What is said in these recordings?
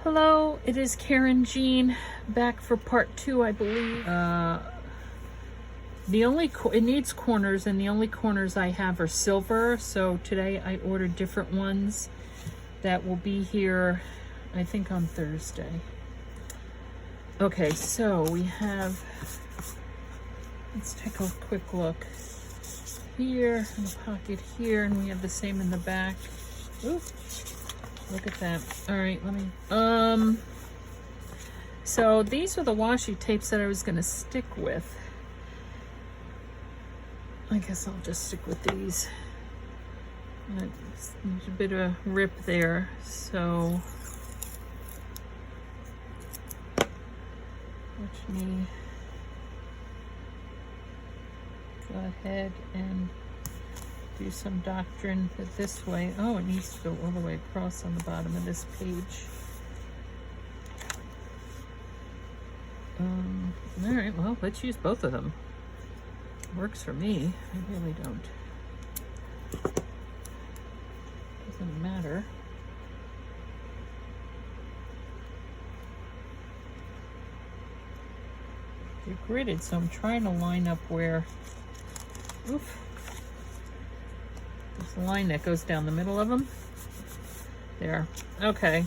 Hello, it is Karynjean back for part 2, I believe. It needs corners, and the only corners I have are silver. So today I ordered different ones that will be here, I think, on Thursday. Okay, so we have. Let's take a quick look here in the pocket here, and we have the same in the back. Ooh. Look at that. All right, let me, so these are the washi tapes that I was gonna stick with. I guess I'll just stick with these. There's a bit of a rip there, so let me go ahead and do some doctrine this way. Oh, it needs to go all the way across on the bottom of this page. All right, well, let's use both of them. Works for me. I really don't. Doesn't matter. They're gridded, so I'm trying to line up where. Oof. There's a line that goes down the middle of them. There. Okay.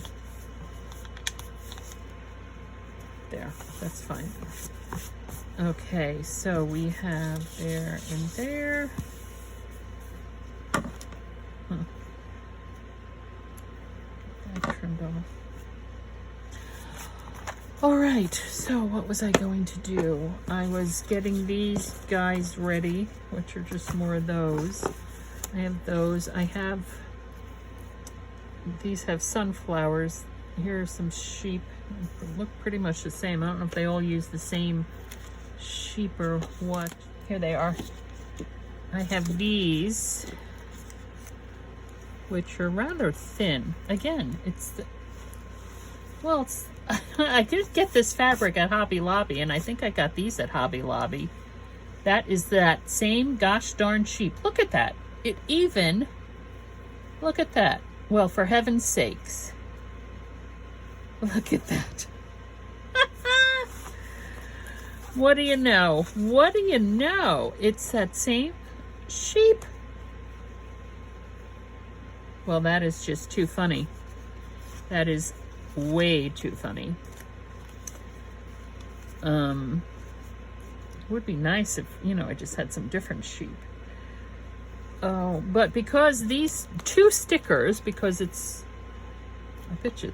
There. That's fine. Okay, so we have there and there. That trimmed off. All right, so what was I going to do? I was getting these guys ready, which are just more of those. I have those. I have, these have sunflowers. Here are some sheep. They look pretty much the same. I don't know if they all use the same sheep or what. Here they are. I have these, which are rather thin. Again, it's the, well, it's, I did get this fabric at Hobby Lobby, and I think I got these at Hobby Lobby. That is that same gosh darn sheep. Look at that. It even, look at that. Well, for heaven's sakes. Look at that. What do you know? What do you know? It's that same sheep. Well, that is just too funny. That is way too funny. It would be nice if, you know, I just had some different sheep. Oh, but because these two stickers, because it's, I bet you,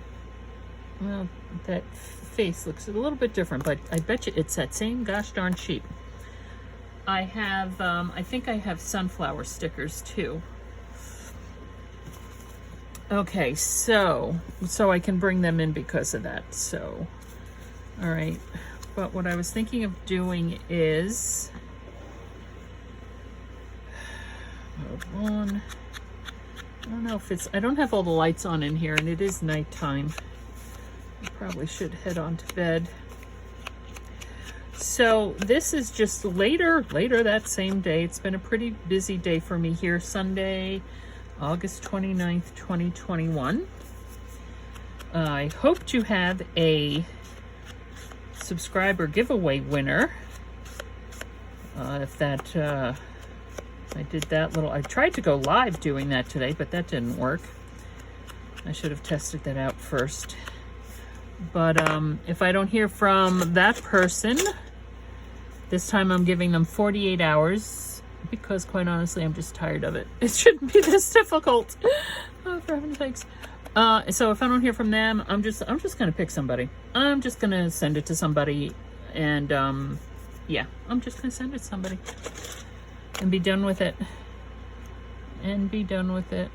well, that face looks a little bit different, but I bet you it's that same gosh darn sheep. I have, I think I have sunflower stickers too. Okay, so I can bring them in because of that, so, all right. But what I was thinking of doing is, mode on. I don't know if it's, I don't have all the lights on in here, and it is nighttime. I probably should head on to bed. So this is just later that same day. It's been a pretty busy day for me here. Sunday, August 29th, 2021. I hope to have a subscriber giveaway winner. If that, I did that little, I tried to go live doing that today, but that didn't work. I should have tested that out first. But if I don't hear from that person, this time I'm giving them 48 hours because, quite honestly, I'm just tired of it. It shouldn't be this difficult. Oh, for heaven's sakes. So if I don't hear from them, I'm just gonna pick somebody. I'm just gonna send it to somebody, and yeah, I'm just gonna send it to somebody. And be done with it. And be done with it.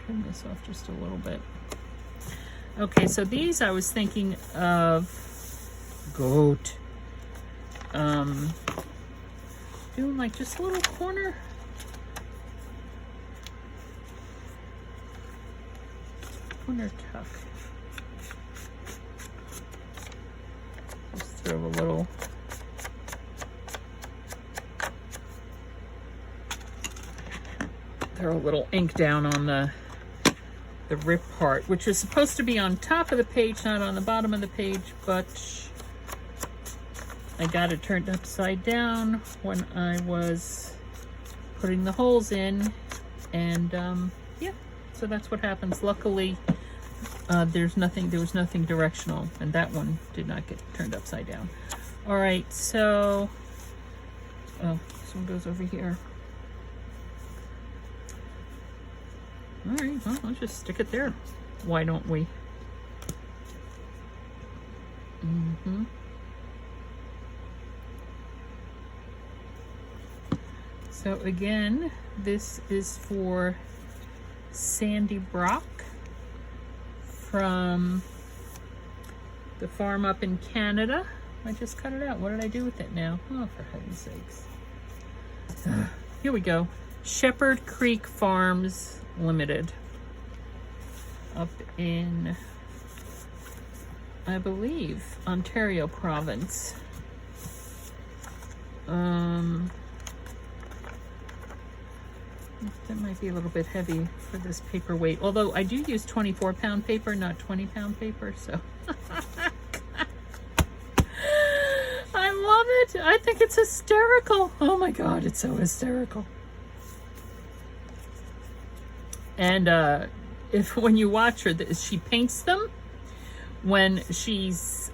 Trim this off just a little bit. Okay, so these I was thinking of goat. Doing like just a little corner. Corner tuck. Just throw a little. Throw a little ink down on the the rip part, which was supposed to be on top of the page, not on the bottom of the page, but I got it turned upside down when I was putting the holes in, and yeah, so that's what happens. Luckily, there was nothing directional, and that one did not get turned upside down. All right, so this one goes over here. All right, well, let's just stick it there. Why don't we? So again, this is for Sandi Brock from the farm up in Canada. I just cut it out. What did I do with it now? Oh, for heaven's sakes. Here we go. Shepherd Creek Farms Limited. Up in, I believe, Ontario province. That might be a little bit heavy for this paperweight. Although I do use 24-pound paper, not 20-pound paper, so. I love it. I think it's hysterical. Oh my God, it's so hysterical. And when you watch her, she paints them when she's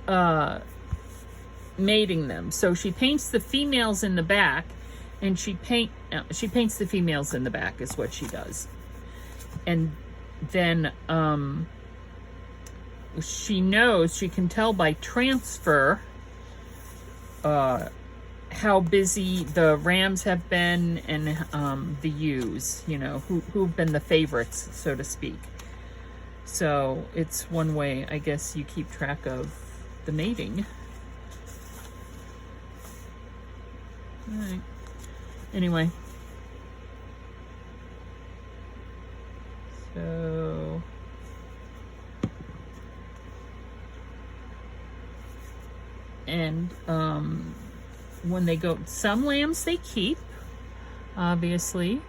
mating them. So she paints the females in the back, and she paints the females in the back is what she does. And then she knows, she can tell by transfer how busy the rams have been, and the ewes, you know, who've been the favorites, so to speak. So it's one way, I guess, you keep track of the mating. All right. Anyway. So and when they go, some lambs they keep, obviously,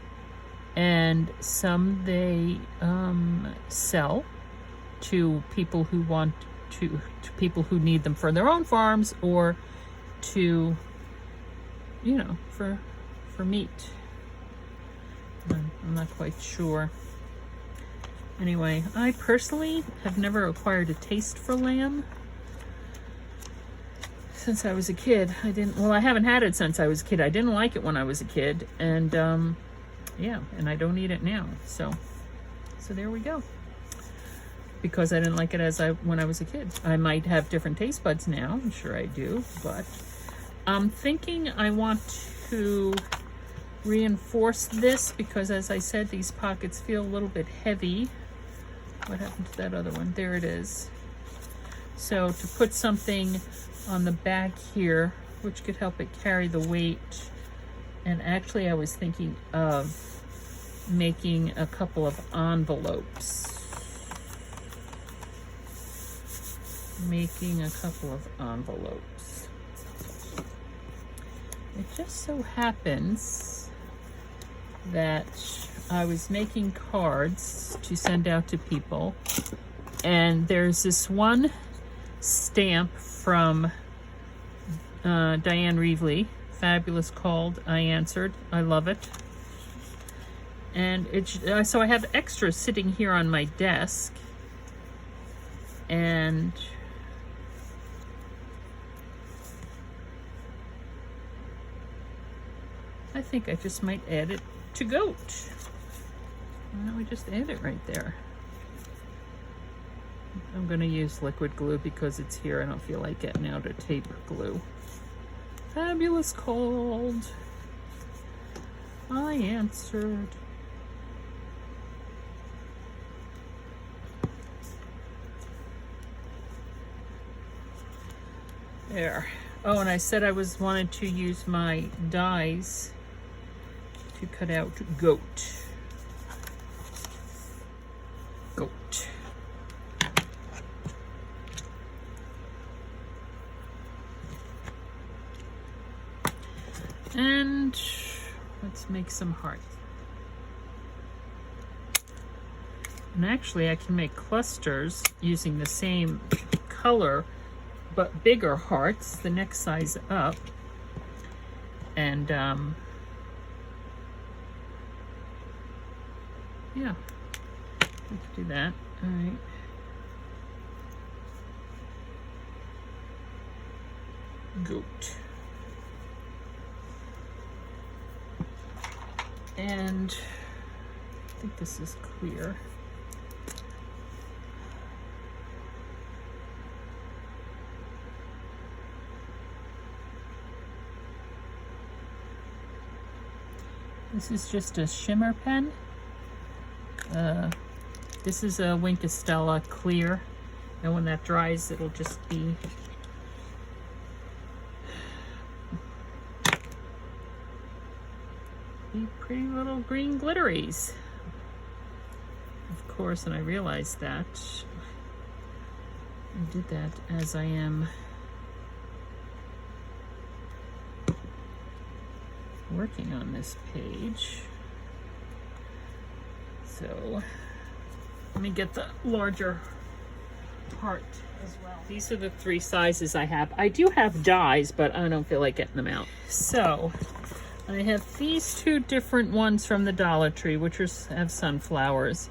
and some they sell to people who want to people who need them for their own farms, or to, you know, for meat. I'm not quite sure. Anyway, I personally have never acquired a taste for lamb since I was a kid. I haven't had it since I was a kid. I didn't like it when I was a kid, and yeah, and I don't eat it now. So there we go. Because I didn't like it when I was a kid. I might have different taste buds now. I'm sure I do, but I'm thinking I want to reinforce this because, as I said, these pockets feel a little bit heavy. What happened to that other one? There it is. So to put something on the back here, which could help it carry the weight. And actually I was thinking of making a couple of envelopes. It just so happens that I was making cards to send out to people, and there's this one stamp from Diane Reevely, fabulous, called I Answered. I love it. And so I have extras sitting here on my desk, and I think I just might add it to goat. Why don't we just add it right there? I'm going to use liquid glue because it's here. I don't feel like getting out a tape glue. Fabulous, called I Answered. There. Oh, and I said I wanted to use my dies to cut out goat. And let's make some hearts. And actually I can make clusters using the same color, but bigger hearts, the next size up. And yeah, let's do that. All right. Goat. And I think this is clear. This is just a shimmer pen. This is a Wink Estella clear, and when that dries, it'll just be pretty little green glitteries. Of course, and I realized that I did that as I am working on this page. So let me get the larger heart as well. These are the 3 sizes I have. I do have dies, but I don't feel like getting them out. So I have these 2 different ones from the Dollar Tree, which have sunflowers.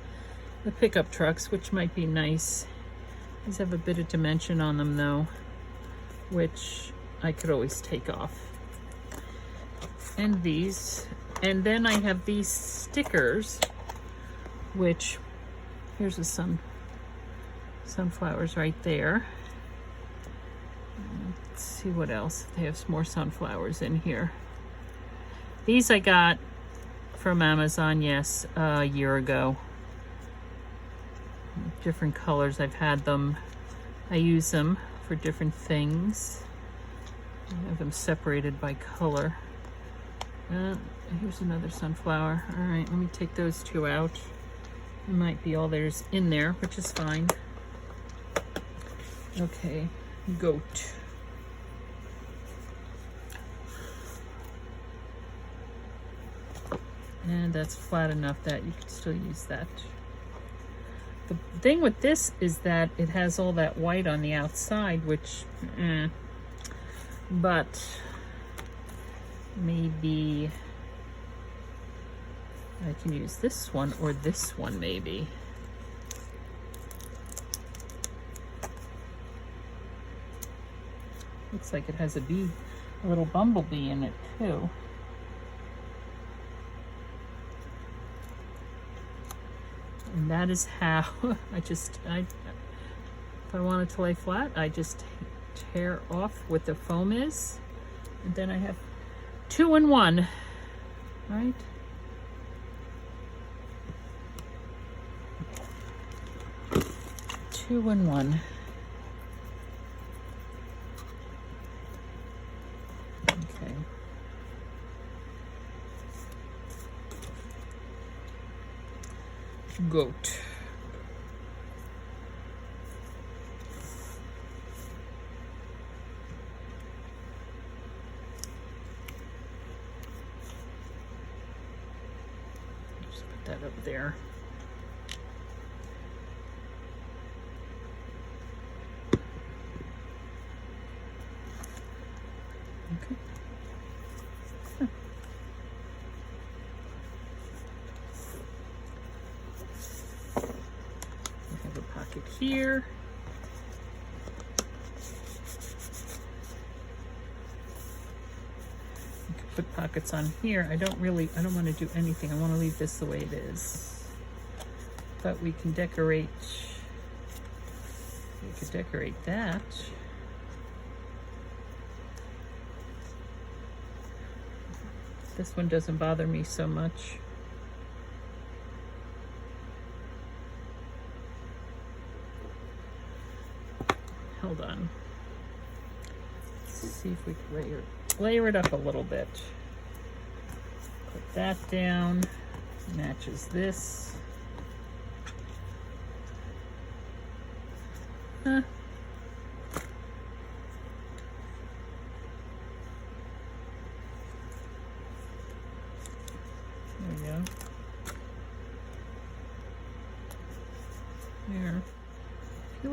The pickup trucks, which might be nice. These have a bit of dimension on them though, which I could always take off. And these, and then I have these stickers, which, here's the sunflowers right there. Let's see what else. They have some more sunflowers in here. These I got from Amazon, yes, a year ago. Different colors, I've had them. I use them for different things. I have them separated by color. Here's another sunflower. All right, let me take those 2 out. It might be all there's in there, which is fine. Okay, goat. And that's flat enough that you can still use that. The thing with this is that it has all that white on the outside, which, but maybe I can use this one or this one maybe. Looks like it has a bee, a little bumblebee in it too. And that is how if I wanted to lay flat, I just tear off what the foam is, and then I have 2 in 1, right? Two in 1. Okay. Goat. Just put that up there. Okay. Here. You can put pockets on here. I don't want to do anything. I want to leave this the way it is. But we can decorate, that. This one doesn't bother me so much. Hold on. Let's see if we can layer it up a little bit. Put that down. Matches this. Huh. There we go.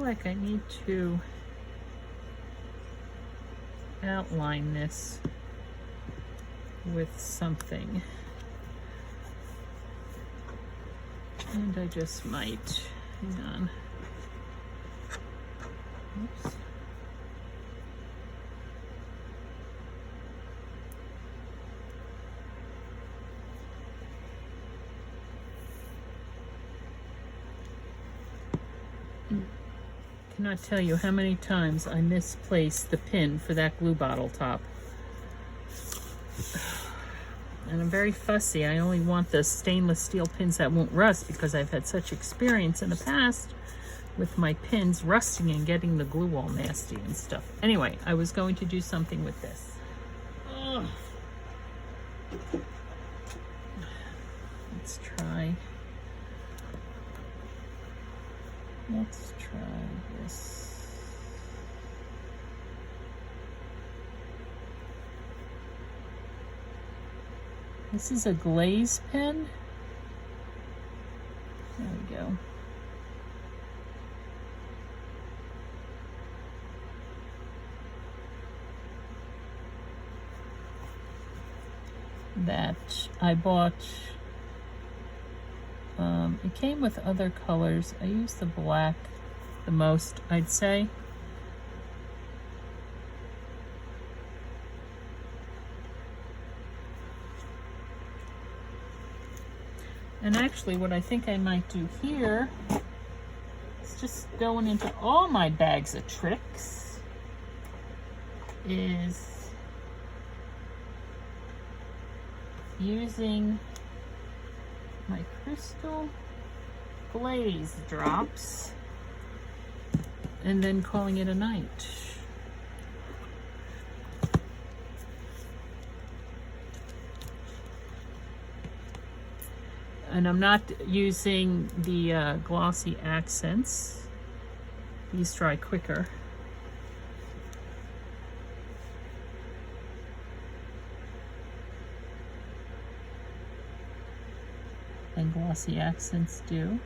like I need to outline this with something. And I just might. Hang on. Oops. Cannot tell you how many times I misplaced the pin for that glue bottle top. And I'm very fussy. I only want the stainless steel pins that won't rust because I've had such experience in the past with my pins rusting and getting the glue all nasty and stuff. Anyway, I was going to do something with this. Ugh. Let's try this. This is a glaze pen. There we go. That I bought. It came with other colors. I used the black the most, I'd say. And actually what I think I might do here is just going into all my bags of tricks is using my crystal glaze drops and then calling it a night. And I'm not using the Glossy Accents. These dry quicker. And Glossy Accents do.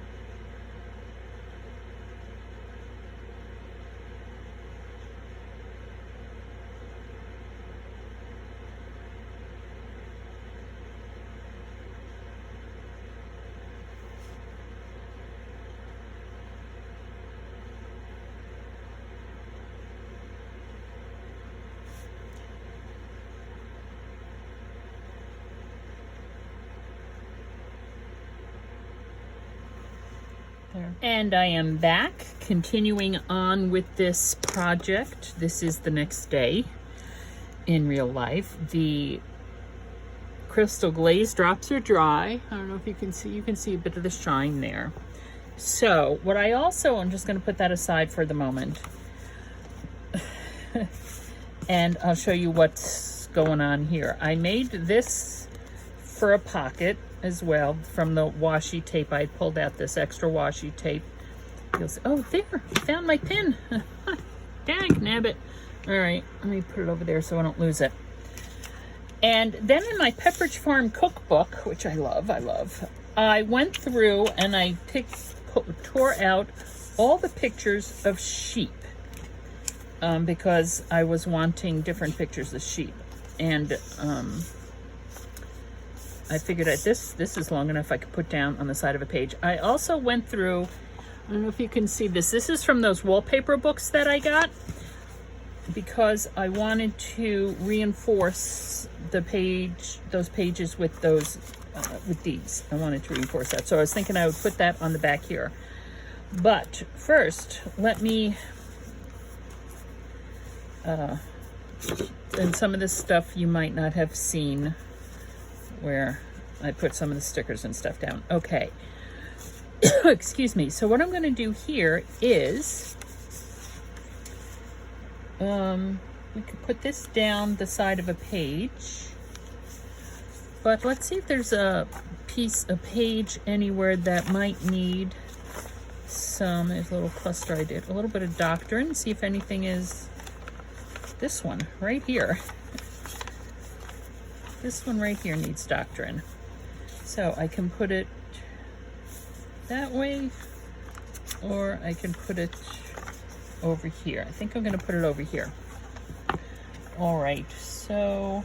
There. And I am back, continuing on with this project. This is the next day in real life. The crystal glaze drops are dry. I don't know if you can see a bit of the shine there. So what I also, I'm just going to put that aside for the moment. And I'll show you what's going on here. I made this for a pocket as well from the washi tape. I pulled out this extra washi tape. You'll see, oh, there, I found my pin. Dang, nabbit. All right, let me put it over there so I don't lose it. And then in my Pepperidge Farm cookbook, which I love, I went through and I tore out all the pictures of sheep because I was wanting different pictures of sheep. And I figured that this is long enough I could put down on the side of a page. I also went through, I don't know if you can see this. This is from those wallpaper books that I got because I wanted to reinforce the page, those pages with those, with these. I wanted to reinforce that. So I was thinking I would put that on the back here. But first, let me, and some of this stuff you might not have seen where I put some of the stickers and stuff down. Okay. Excuse me. So what I'm going to do here is we could put this down the side of a page, but let's see if there's a page anywhere that might need some, there's a little cluster I did, a little bit of doctrine, see if anything is this one right here. This one right here needs doctrine. So I can put it that way, or I can put it over here. I think I'm going to put it over here. All right, so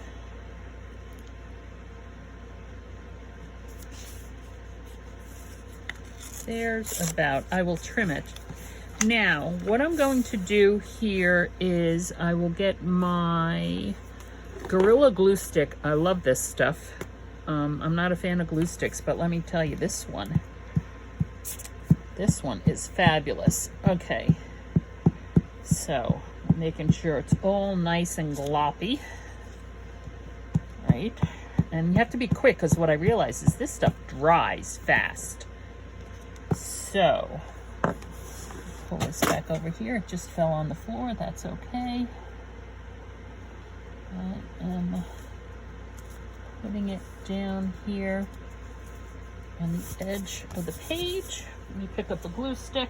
there's about, I will trim it. Now, what I'm going to do here is I will get my Gorilla Glue Stick. I love this stuff. I'm not a fan of glue sticks, but let me tell you, this one is fabulous. Okay, so making sure it's all nice and gloppy, right? And you have to be quick, because what I realize is this stuff dries fast. So pull this back over here. It just fell on the floor. That's okay. I am putting it down here on the edge of the page. Let me pick up the glue stick.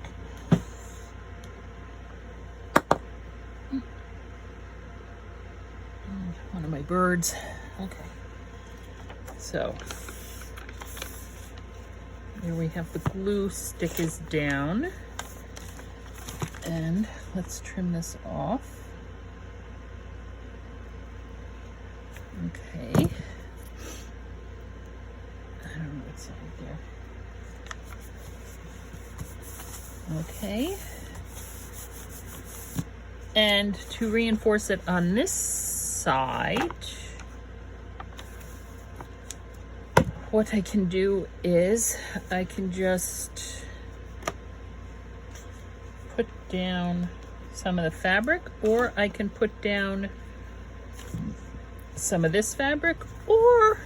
One of my birds. Okay. So here we have the glue stick is down. And let's trim this off. Okay. I don't know what's right there. Okay. And to reinforce it on this side, what I can do is I can just put down some of the fabric, or I can put down some of this fabric, or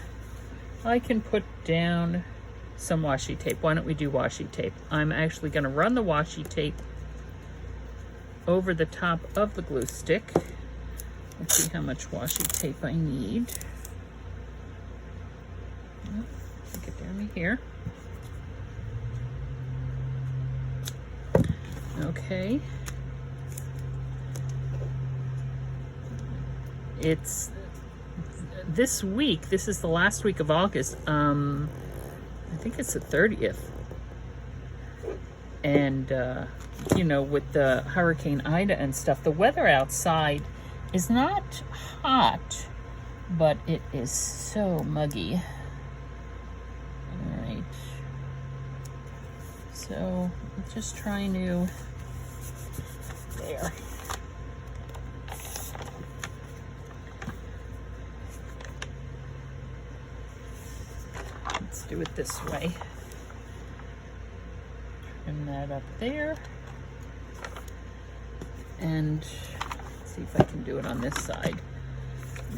I can put down some washi tape. Why don't we do washi tape? I'm actually going to run the washi tape over the top of the glue stick. Let's see how much washi tape I need. Take it down to here. Okay. It's this week. This is the last week of August. I think it's the 30th. And, you know, with the Hurricane Ida and stuff, the weather outside is not hot, but it is so muggy. All right. So I'm just trying to, there. Let's do it this way. Trim that up there. And see if I can do it on this side.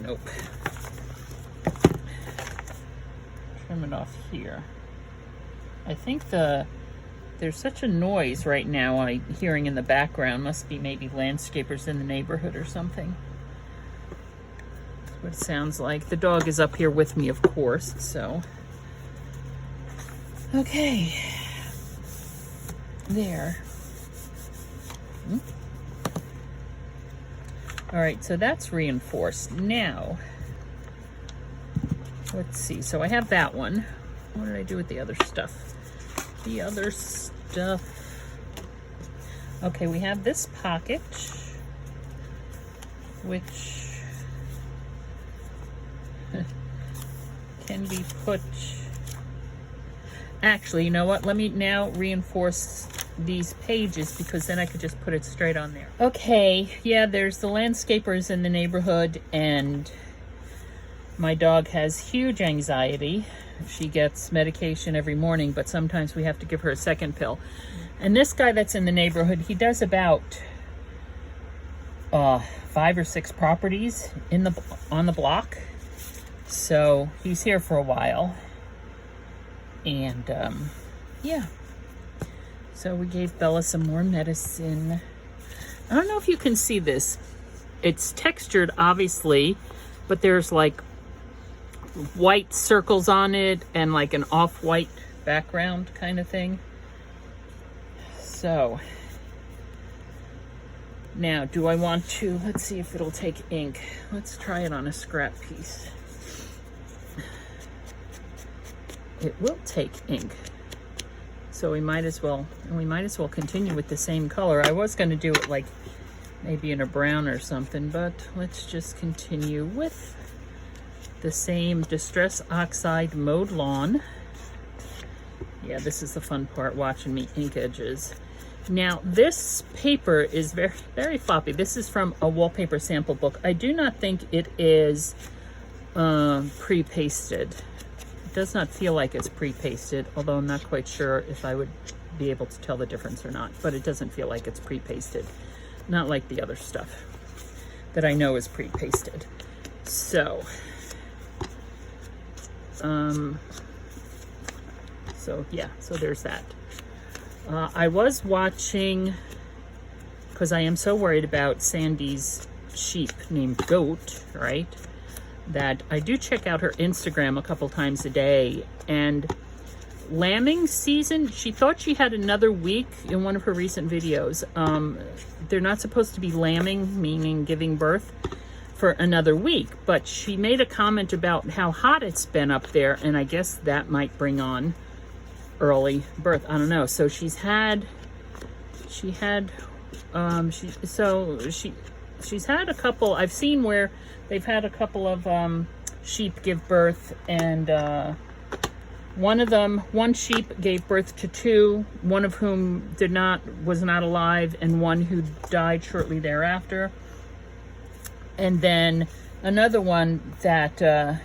Nope. Trim it off here. I think there's such a noise right now I'm hearing in the background. Must be maybe landscapers in the neighborhood or something. That's what it sounds like. The dog is up here with me, of course, so. Okay. There. All right, so that's reinforced. Now, let's see. So I have that one. What did I do with the other stuff? The other stuff. Okay, we have this pocket, which can be put. Actually, you know what? Let me now reinforce these pages, because then I could just put it straight on there. Okay, yeah, there's the landscapers in the neighborhood, and my dog has huge anxiety. She gets medication every morning, but sometimes we have to give her a second pill. And this guy that's in the neighborhood, he does about 5 or 6 properties on the block. So he's here for a while. And yeah. So we gave Bella some more medicine. I don't know if you can see this. It's textured, obviously, but there's like white circles on it and like an off-white background kind of thing. So now, do I want to, let's see if it'll take ink. Let's try it on a scrap piece. It will take ink. So we might as well continue with the same color. I was going to do it like maybe in a brown or something, but let's just continue with the same Distress Oxide Mowed Lawn. Yeah, this is the fun part, watching me ink edges. Now, this paper is very, very floppy. This is from a wallpaper sample book. I do not think it is pre-pasted. It does not feel like it's pre-pasted, although I'm not quite sure if I would be able to tell the difference or not, but it doesn't feel like it's pre-pasted. Not like the other stuff that I know is pre-pasted. So, yeah, so there's that. I was watching, because I am so worried about Sandi's sheep named Goat, right? That I do check out her Instagram a couple times a day. And lambing season, she thought she had another week in one of her recent videos. They're not supposed to be lambing, meaning giving birth, for another week. But she made a comment about how hot it's been up there, and I guess that might bring on early birth. I don't know. So she's had a couple. I've seen where they've had a couple of sheep give birth, and one sheep gave birth to two, one of whom was not alive, and one who died shortly thereafter. And then another one that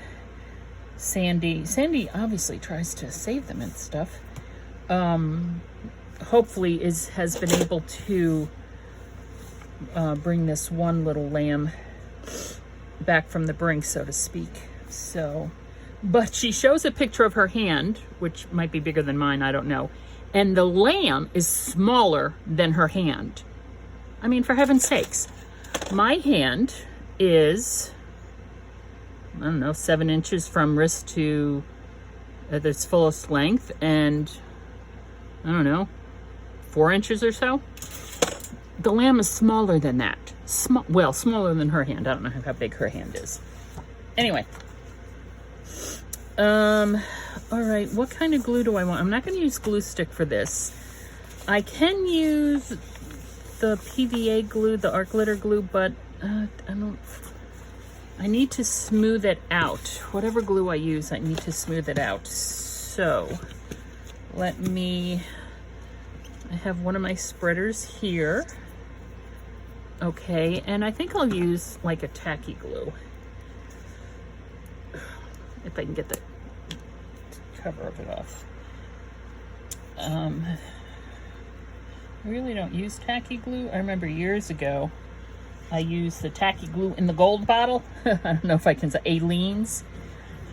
Sandi obviously tries to save them and stuff. Hopefully has been able to bring this one little lamb back from the brink, so to speak. So, but she shows a picture of her hand, which might be bigger than mine, I don't know. And the lamb is smaller than her hand. I mean, for heaven's sakes. My hand is, I don't know, 7 inches from wrist to its fullest length, and I don't know, 4 inches or so. The lamb is smaller than that. Well, smaller than her hand. I don't know how big her hand is. Anyway. All right, what kind of glue do I want? I'm not going to use glue stick for this. I can use the PVA glue, the art glitter glue, but I need to smooth it out. Whatever glue I use, I need to smooth it out. So, I have one of my spreaders here. Okay, and I think I'll use like a tacky glue. If I can get the cover of it off. I really don't use tacky glue. I remember years ago, I used the tacky glue in the gold bottle. I don't know if I can say Aleene's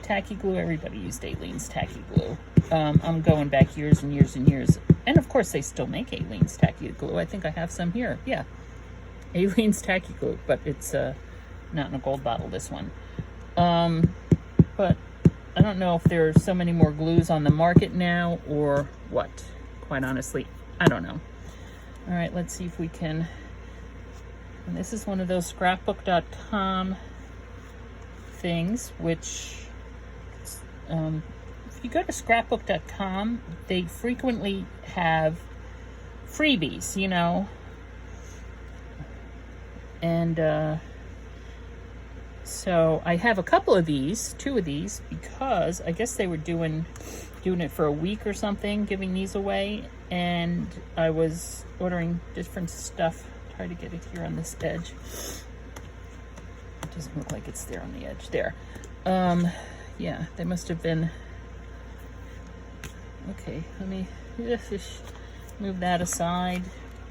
tacky glue. Everybody used Aleene's tacky glue. I'm going back years and years and years. And of course, they still make Aleene's tacky glue. I think I have some here. Yeah. Aleene's tacky glue, but it's not in a gold bottle, this one. But I don't know if there are so many more glues on the market now or what. Quite honestly, I don't know. All right, let's see if we can. And this is one of those scrapbook.com things, which if you go to scrapbook.com, they frequently have freebies, you know. And so I have a couple of these, 2 of these, because I guess they were doing it for a week or something, giving these away. And I was ordering different stuff. Try to get it here on this edge. It doesn't look like it's there on the edge. There. Yeah, they must have been. Okay, let me just move that aside.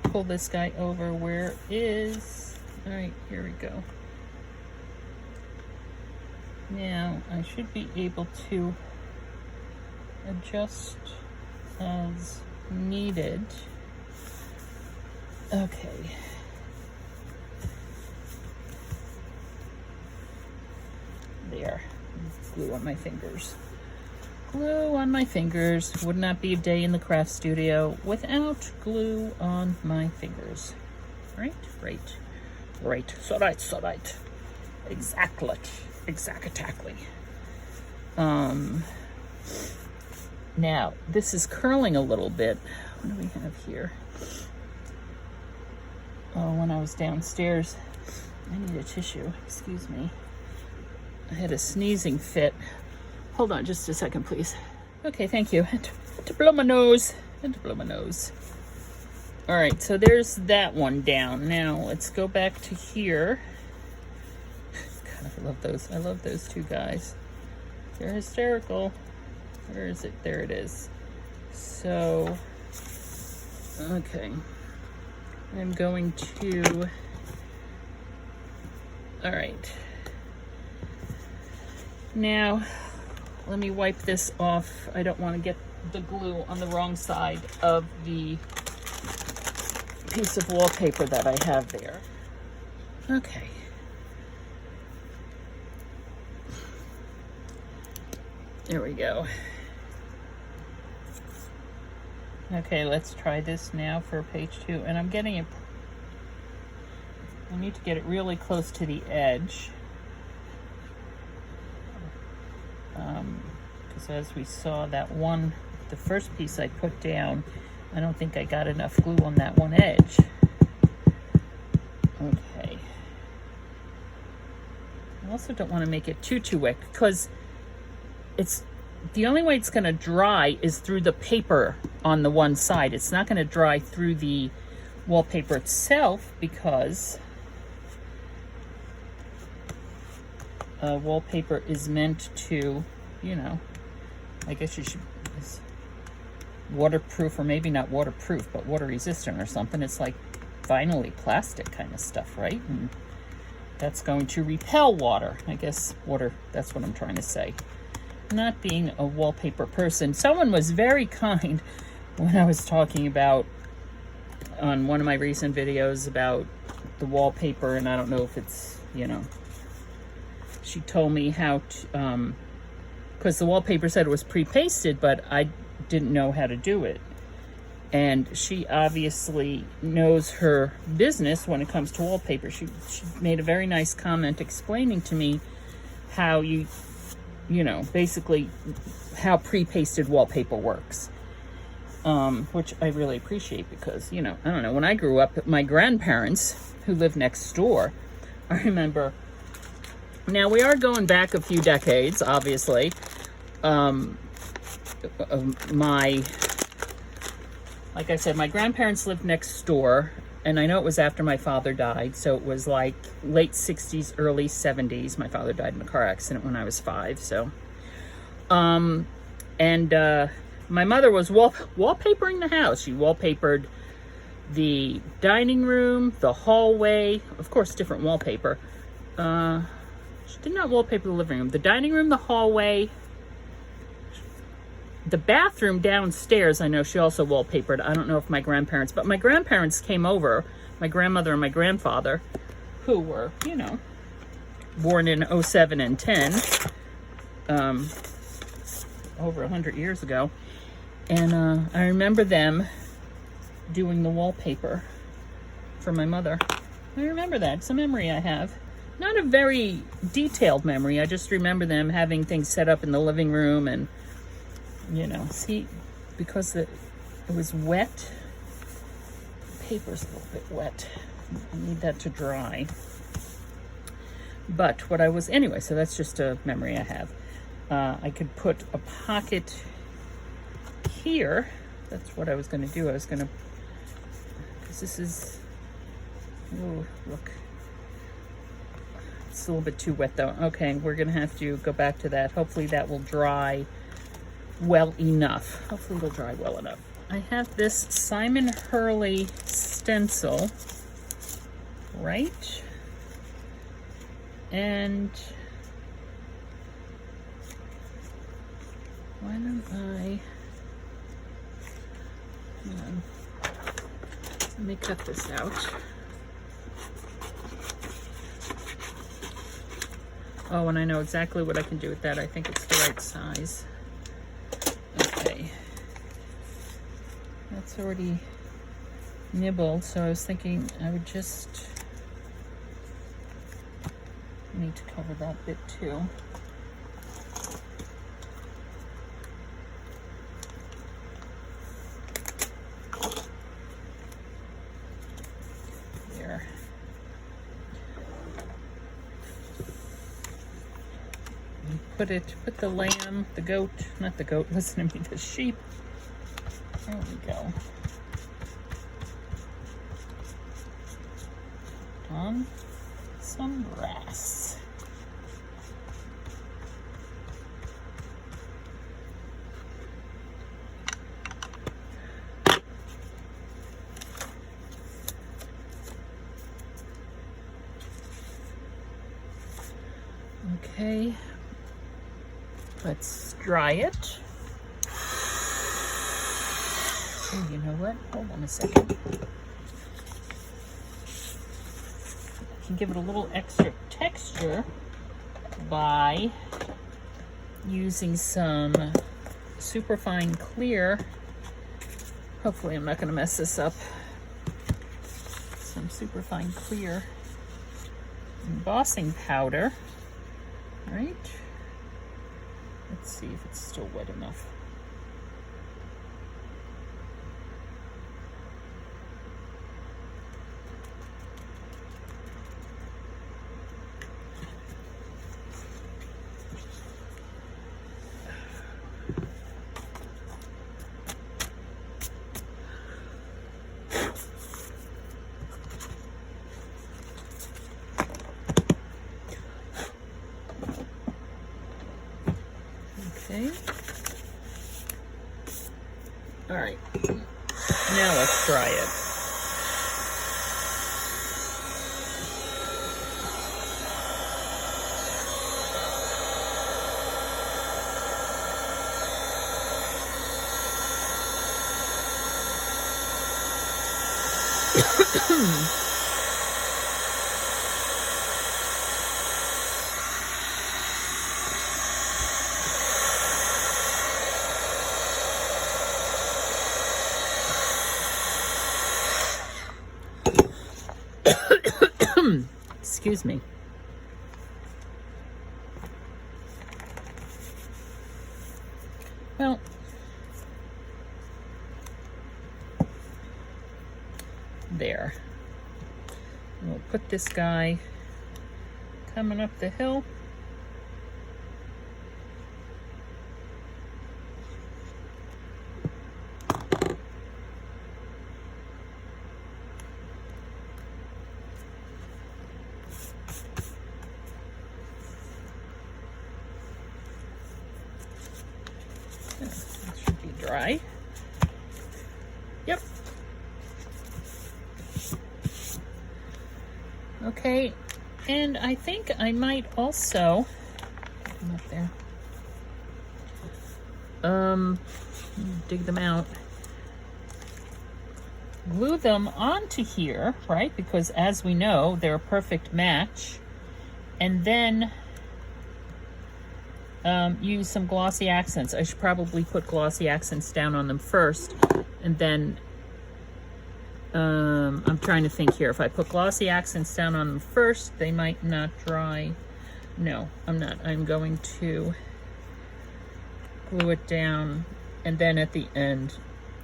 Pull this guy over. Where is? All right, here we go. Now I should be able to adjust as needed. Okay. There. Glue on my fingers. Glue on my fingers. Would not be a day in the craft studio without glue on my fingers. Right? Right. Right. So right. So right. Exactly. Now, this is curling a little bit. What do we have here? Oh, when I was downstairs, I need a tissue, excuse me. I had a sneezing fit. Hold on just a second, please. Okay, thank you. I had to blow my nose. All right, so there's that one down. Now, let's go back to here. God, I love those. I love those two guys. They're hysterical. Where is it? There it is. So, okay. I'm going to, all right. Now, let me wipe this off. I don't want to get the glue on the wrong side of the piece of wallpaper that I have there. Okay. There we go. Okay, let's try this now for page 2. And I'm getting it, I need to get it really close to the edge. Because as we saw, that one, the first piece I put down, I don't think I got enough glue on that one edge. Okay. I also don't want to make it too wet, because it's, the only way it's going to dry is through the paper on the one side. It's not going to dry through the wallpaper itself, because wallpaper is meant to, you know, I guess you should, it's waterproof, or maybe not waterproof, but water resistant or something. It's like vinyl-y plastic kind of stuff, right? And that's going to repel water. I guess water, that's what I'm trying to say. Not being a wallpaper person, someone was very kind when I was talking about, on one of my recent videos, about the wallpaper, and I don't know if it's, you know, she told me how to, because the wallpaper said it was pre-pasted, but I didn't know how to do it. And she obviously knows her business when it comes to wallpaper. She made a very nice comment explaining to me how you know, basically how pre-pasted wallpaper works. Which I really appreciate, because, you know, I don't know, when I grew up, my grandparents, who lived next door, I remember, now we are going back a few decades, obviously. Like I said, my grandparents lived next door, and I know it was after my father died, so it was like late 60s, early 70s. My father died in a car accident when I was 5, so. My mother was wallpapering the house. She wallpapered the dining room, the hallway, of course, different wallpaper. She did not wallpaper the living room. The dining room, the hallway, the bathroom downstairs, I know she also wallpapered. I don't know if my grandparents, but my grandparents came over, my grandmother and my grandfather, who were, you know, born in 07 and 10, over 100 years ago. And I remember them doing the wallpaper for my mother. I remember that. It's a memory I have. Not a very detailed memory. I just remember them having things set up in the living room, and, you know, see, because it was wet, the paper's a little bit wet. I need that to dry. But what I was, anyway, so that's just a memory I have. I could put a pocket here. That's what I was going to do. I was going to, because this is, oh, look. It's a little bit too wet though. Okay, we're going to have to go back to that. Hopefully that will dry well enough. Hopefully it'll dry well enough. I have this Simon Hurley stencil, right? And why don't I, hang on, let me cut this out. Oh, and I know exactly what I can do with that. I think it's the right size. Okay. That's already nibbled, so I was thinking I would just need to cover that bit too. put the lamb, the goat, not the goat, listen to me, the sheep. There we go. On some grass. Okay, let's dry it. Oh, you know what? Hold on a second. I can give it a little extra texture by using some superfine clear. Hopefully I'm not going to mess this up. Some superfine clear embossing powder. Right? Let's see if it's still wet enough. Okay. All right. Now let's try it. Excuse me. Well, there. We'll put this guy coming up the hill. That should be dry. Yep. Okay, and I think I might also come up there. Dig them out. Glue them onto here, right? Because as we know, they're a perfect match. And then use some glossy accents. I should probably put glossy accents down on them first, and then I'm trying to think here. If I put glossy accents down on them first, they might not dry. No, I'm not. I'm going to glue it down, and then at the end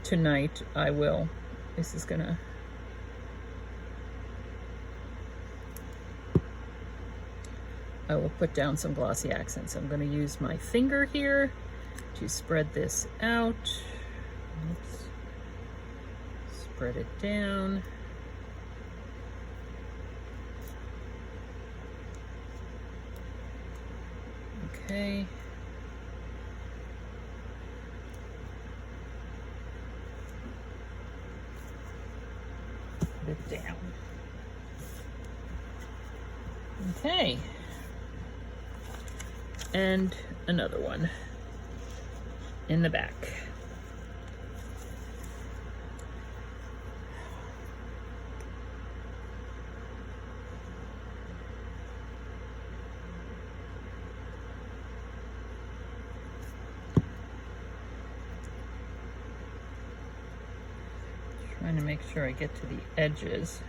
tonight I will. This is gonna. I will put down some glossy accents. I'm going to use my finger here to spread this out. Oops. Spread it down. Okay. Put it down. Okay. And another one in the back. Trying to make sure I get to the edges.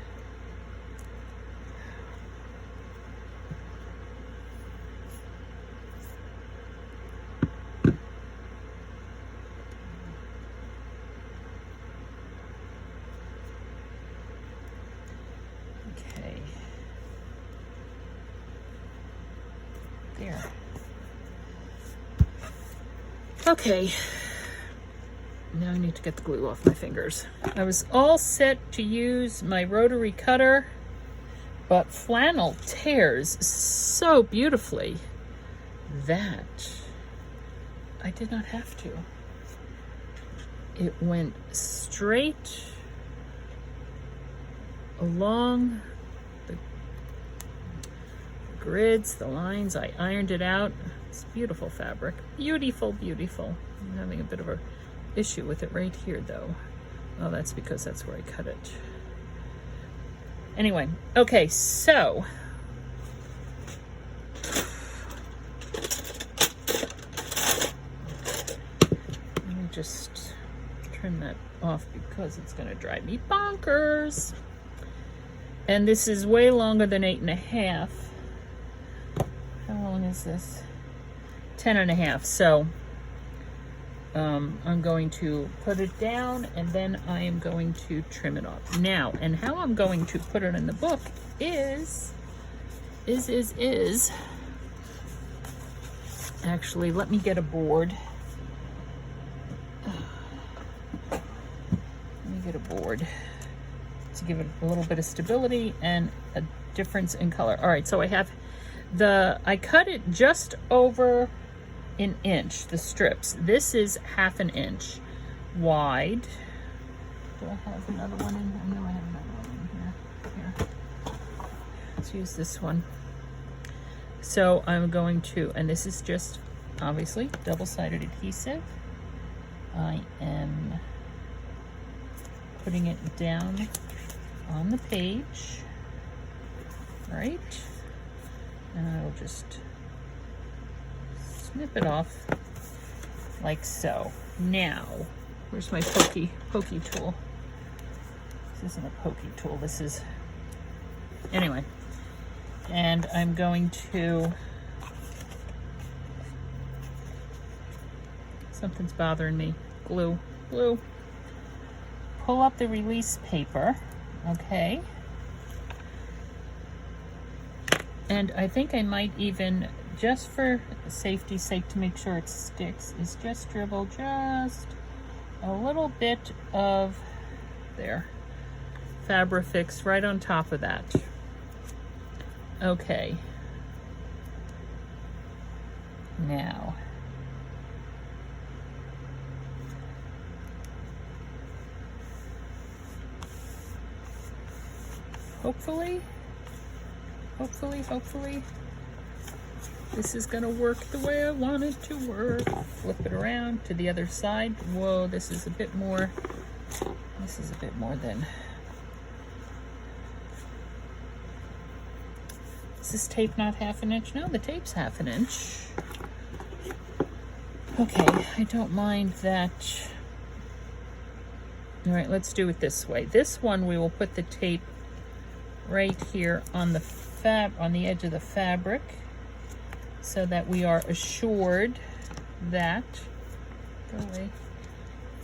Okay, now I need to get the glue off my fingers. I was all set to use my rotary cutter, but flannel tears so beautifully that I did not have to. It went straight along the grids, the lines. I ironed it out. It's beautiful fabric. Beautiful, beautiful. I'm having a bit of a issue with it right here though. Oh, that's because that's where I cut it. Anyway, okay, so let me just turn that off because it's gonna drive me bonkers. And this is way longer than 8.5. How long is this? 10.5. So I'm going to put it down and then I am going to trim it off. Now, and how I'm going to put it in the book is actually, let me get a board. Let me get a board to give it a little bit of stability and a difference in color. All right, so I have I cut it just over an inch, the strips. This is 1/2 inch wide. Do I have another one in? I know I have another one in here. Let's use this one. So I'm going to, and this is just obviously double-sided adhesive. I am putting it down on the page, right? And I will just snip it off like so. Now, where's my pokey tool? This isn't a pokey tool, this is, anyway. And I'm going to, something's bothering me, glue. Pull up the release paper, okay? And I think I might even, just for safety's sake, to make sure it sticks, is just dribble just a little bit of, there, Fabrifix right on top of that. Okay. Now, hopefully, this is gonna work the way I want it to work. Flip it around to the other side. Whoa, this is a bit more than, is this tape not 1/2 inch? No, the tape's 1/2 inch. Okay, I don't mind that. All right, let's do it this way. This one, we will put the tape right here on the on the edge of the fabric, so that we are assured that, go away,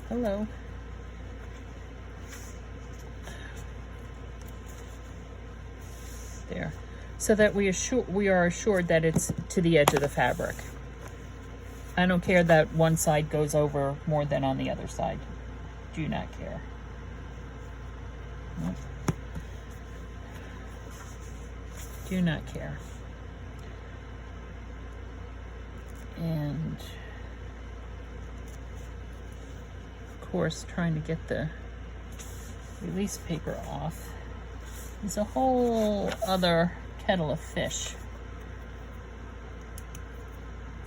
hello. There, so that we are assured that it's to the edge of the fabric. I don't care that one side goes over more than on the other side. Do not care. Nope. Do not care. And of course, trying to get the release paper off is a whole other kettle of fish.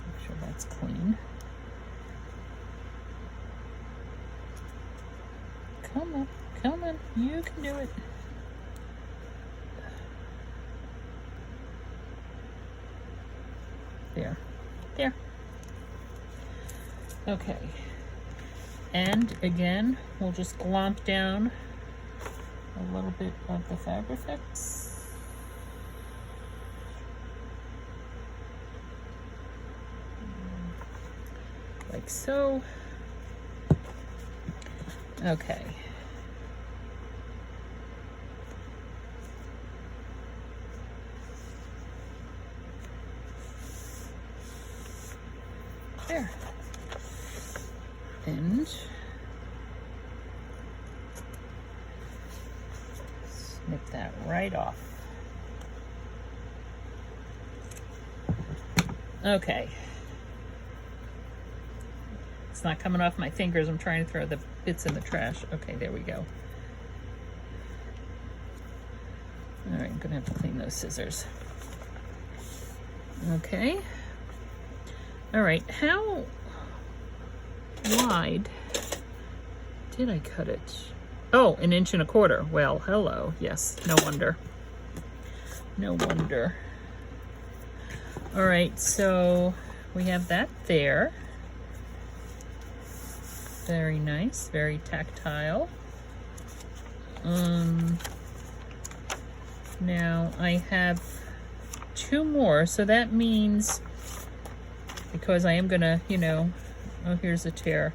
Make sure that's clean. Come on, you can do it. There. Okay. And again, we'll just glomp down a little bit of the Fabrifix. Like so. Okay. There. and snip that right off. Okay. It's not coming off my fingers. I'm trying to throw the bits in the trash. Okay, there we go. All right, I'm gonna have to clean those scissors. Okay. All right, how wide did I cut it? Oh, 1 1/4 inches. Well, hello. Yes, no wonder. No wonder. All right, so we have that there. Very nice, very tactile. Now I have 2 more, so that means, because I am gonna, you know, oh, here's a tear.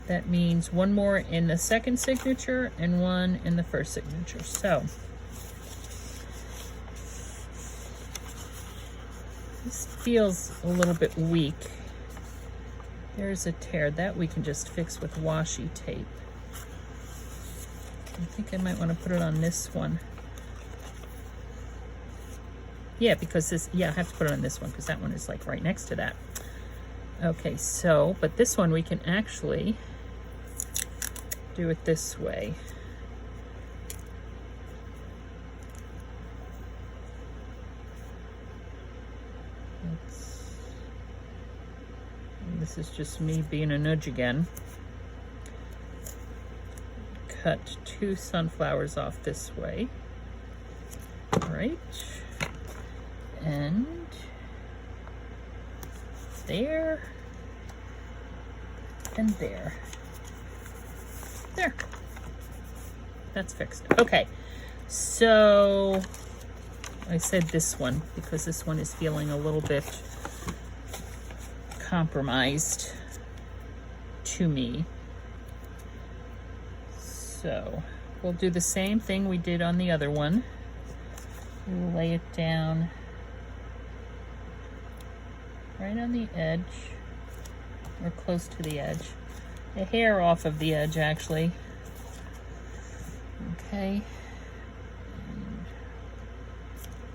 That means 1 more in the second signature and 1 in the first signature. So this feels a little bit weak. There's a tear that we can just fix with washi tape. I think I might want to put it on this one. Yeah, because this, yeah, I have to put it on this one because that one is like right next to that. Okay, so, but this one we can actually do it this way. This is just me being a nudge again. Cut 2 sunflowers off this way. All right. And there. And there. There. That's fixed. Okay. So I said this one because this one is feeling a little bit compromised to me. So we'll do the same thing we did on the other one. We'll lay it down right on the edge, or close to the edge. A hair off of the edge, actually. Okay. And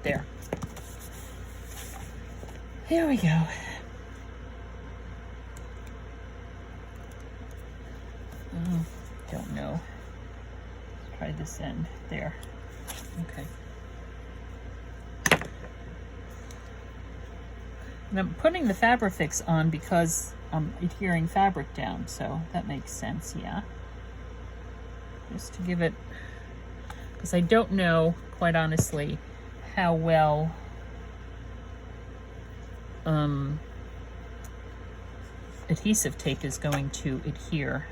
there. Here we go. Don't know. Let's try this end. There. Okay. And I'm putting the Fabrifix on because I'm adhering fabric down, so that makes sense, yeah. Just to give it, because I don't know, quite honestly, how well adhesive tape is going to adhere.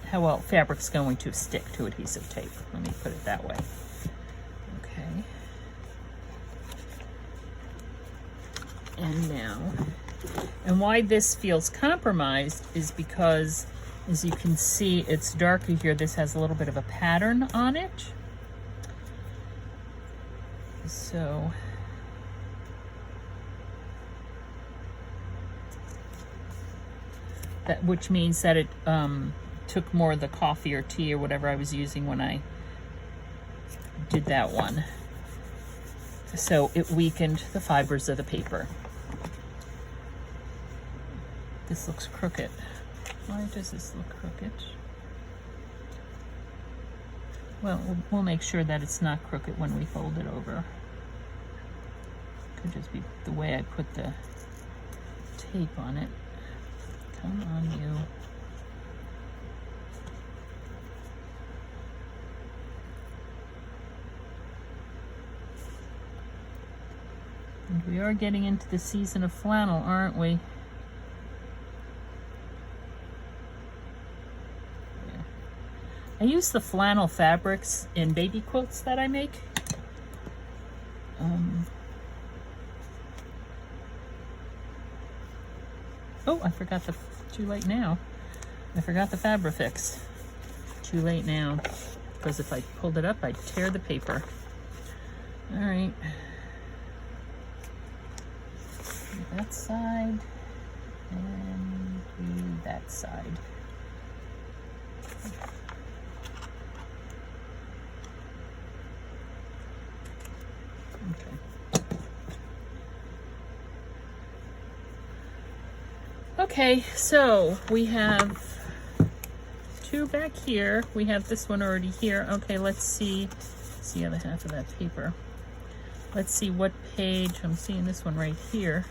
How well fabric's going to stick to adhesive tape. Let me put it that way. Okay. And now, and why this feels compromised is because, as you can see, it's darker here. This has a little bit of a pattern on it. So, that, which means that it took more of the coffee or tea or whatever I was using when I did that one. So it weakened the fibers of the paper. This looks crooked. Why does this look crooked? Well, we'll make sure that it's not crooked when we fold it over. Could just be the way I put the tape on it. Come on, you. And we are getting into the season of flannel, aren't we? Yeah. I use the flannel fabrics in baby quilts that I make. Oh, I forgot the, too late now. I forgot the Fabrifix. Too late now. Because if I pulled it up, I'd tear the paper. All right. Do that side and do that side. Okay, so we have two back here. We have this one already here. Okay, let's see the other half of that paper. Let's see what page. I'm seeing this one right here.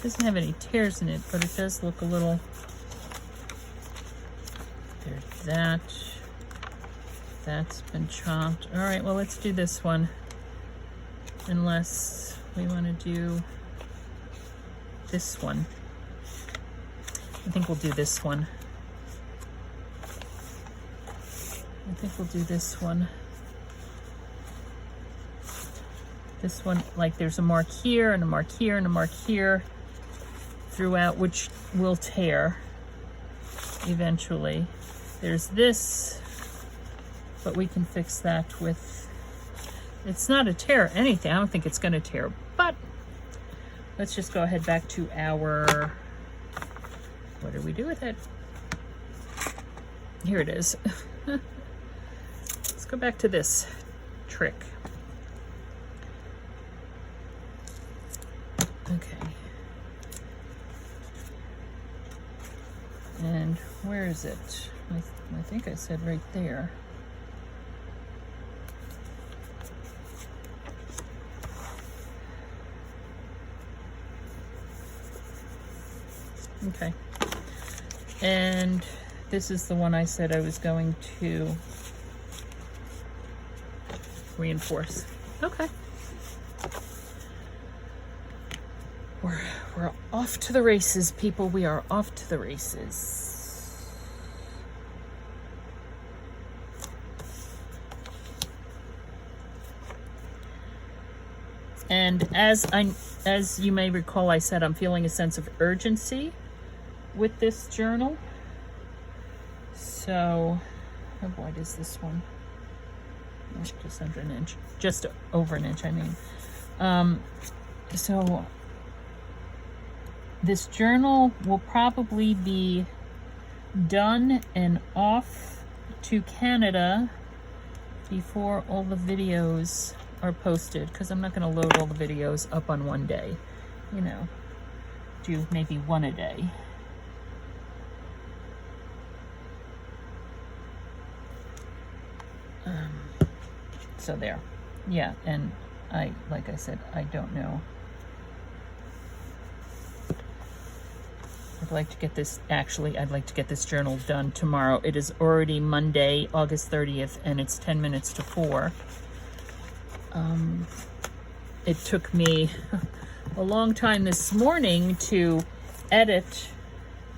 Doesn't have any tears in it, but it does look a little. There's that. That's been chopped. All right, well, let's do this one. Unless we want to do this one. I think we'll do this one. I think we'll do this one. This one, like there's a mark here and a mark here and a mark here throughout, which will tear eventually. There's this, but we can fix that with, it's not a tear or anything. I don't think it's gonna tear, but let's just go ahead back to our, what do we do with it? Here it is. Let's go back to this trick. Okay. And where is it? I think I said right there. Okay. And this is the one I said I was going to reinforce. Okay. We're off to the races, people. We are off to the races. And as you may recall, I said I'm feeling a sense of urgency with this journal. So, how wide is this one? Just under an inch, just over an inch, I mean. So this journal will probably be done and off to Canada before all the videos are posted, because I'm not going to load all the videos up on one day. You know, do maybe one a day. So there. Yeah, and like I said, I don't know. I'd like to get this journal done tomorrow. It is already Monday, August 30th, and it's 10 minutes to 4. It took me a long time this morning to edit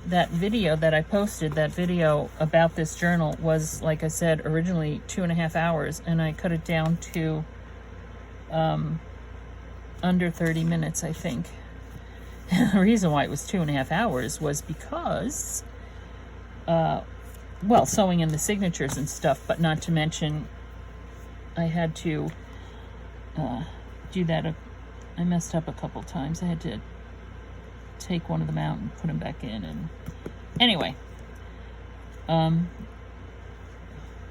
that video that I posted. That video about this journal was, like I said, originally 2.5 hours, and I cut it down to under 30 minutes, I think. The reason why it was 2.5 hours was because, well, sewing in the signatures and stuff, but not to mention I had to do that. I messed up a couple times. I had to take one of them out and put them back in, and anyway,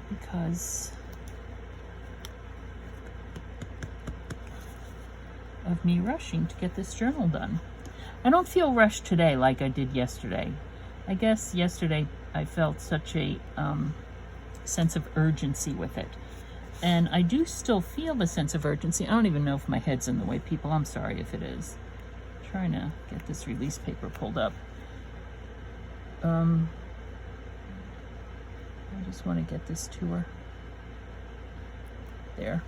because of me rushing to get this journal done. I don't feel rushed today like I did yesterday. I guess yesterday I felt such a sense of urgency with it. And I do still feel the sense of urgency. I don't even know if my head's in the way, people. I'm sorry if it is. I'm trying to get this release paper pulled up. I just want to get this to her. There.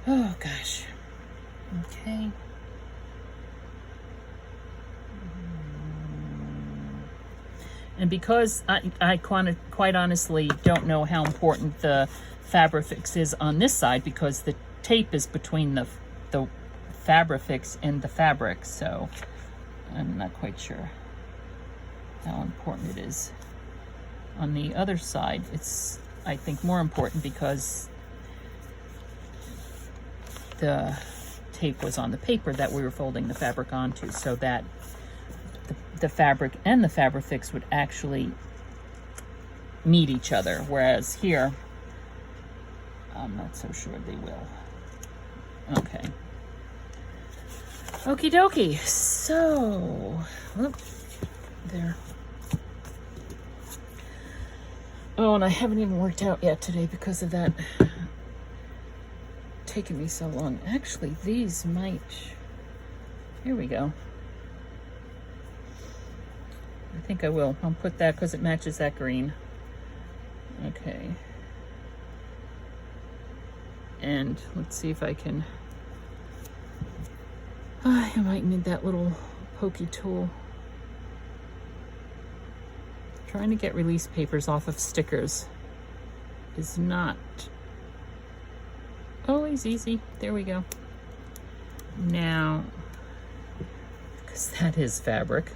Oh gosh. Okay. And because I quite honestly don't know how important the Fabrifix is on this side, because the tape is between the Fabrifix and the fabric, so I'm not quite sure how important it is. On the other side, it's I think more important because the tape was on the paper that we were folding the fabric onto, so that the fabric and the Fabrifix would actually meet each other, whereas here I'm not so sure they will. Okay. Okie dokie. So, whoop, there. Oh, and I haven't even worked out yet today because of that taking me so long. Actually, these might. Here we go. I think I will. I'll put that because it matches that green. Okay. And let's see if I can. I might need that little pokey tool. Trying to get release papers off of stickers is not always easy. There we go. Now, because that is fabric,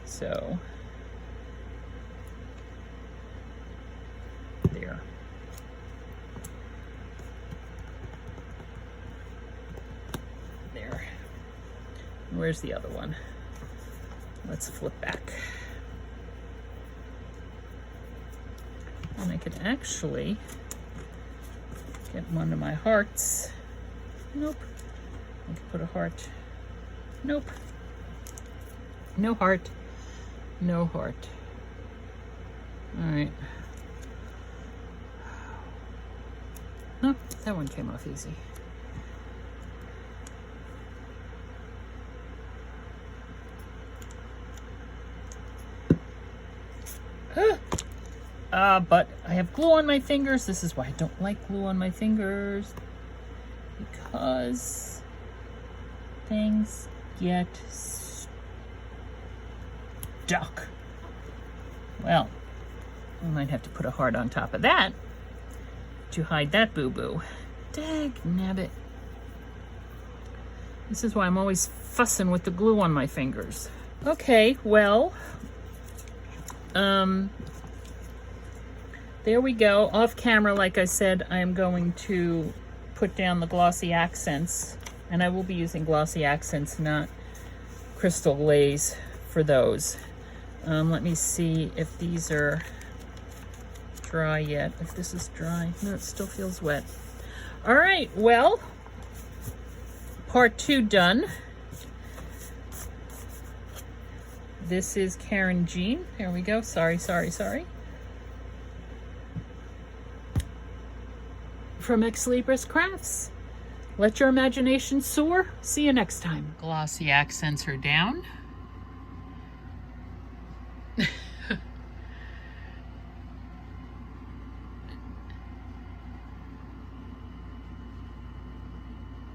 so there. There. Where's the other one? Let's flip back. And I could actually get one of my hearts. Nope. I could put a heart. Nope. No heart. No heart. All right. No, that one came off easy. But I have glue on my fingers. This is why I don't like glue on my fingers, because things get stuck. Well, I might have to put a heart on top of that to hide that boo-boo. Dag nabbit. This is why I'm always fussing with the glue on my fingers. Okay, well, there we go. Off camera, like I said, I am going to put down the Glossy Accents, and I will be using Glossy Accents, not Crystal Glaze for those. Let me see if these are dry yet. If this is dry. No, it still feels wet. All right, well, part 2 done. This is Karynjean. There we go. Sorry. From Ex Libris Crafts. Let your imagination soar. See you next time. Glossy Accents are down.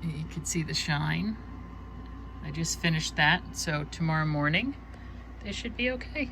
You can see the shine. I just finished that, so tomorrow morning they should be okay.